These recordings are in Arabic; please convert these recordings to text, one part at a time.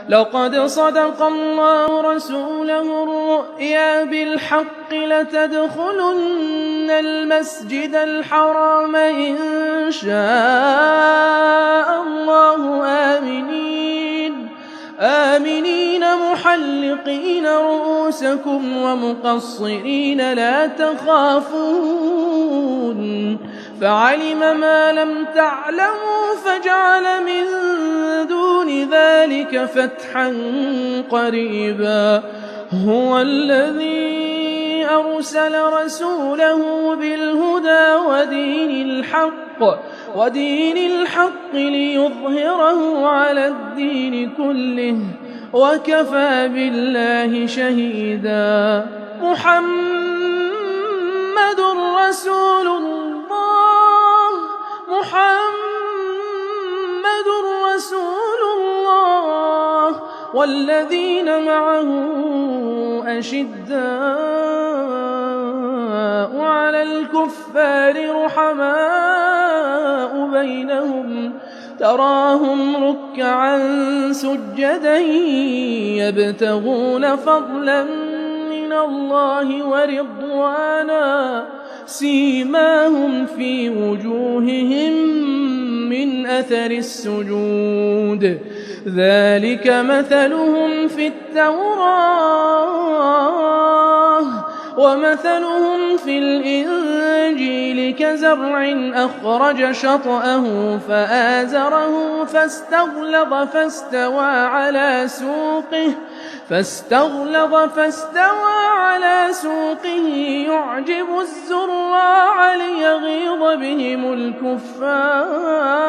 لقد صدق الله رسوله الرؤيا بالحق لتدخلن المسجد الحرام إن شاء الله آمنين محلقين رؤوسكم ومقصرين لا تخافون فعلم ما لم تعلموا فجعل من دون ذلك فتحا قريبا هو الذي أرسل رسوله بالهدى ودين الحق ليظهره على الدين كله وكفى بالله شهيدا محمد رسول الله والذين معه أشداء على الكفار رحماء بينهم تراهم ركعا سجدا يبتغون فضلا من الله ورضوانا سيماهم في وجوههم من أثر السجود ذلك مثلهم في التوراة ومثلهم في الإنجيل كزرع أخرج شطأه فآزره فاستغلظ فاستوى على سوقه يعجب الزراع ليغيظ بهم الكفار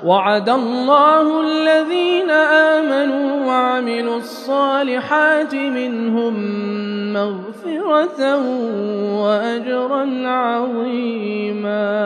وعد الله الذين آمنوا وعملوا الصالحات منهم مغفرة وأجرا عظيما.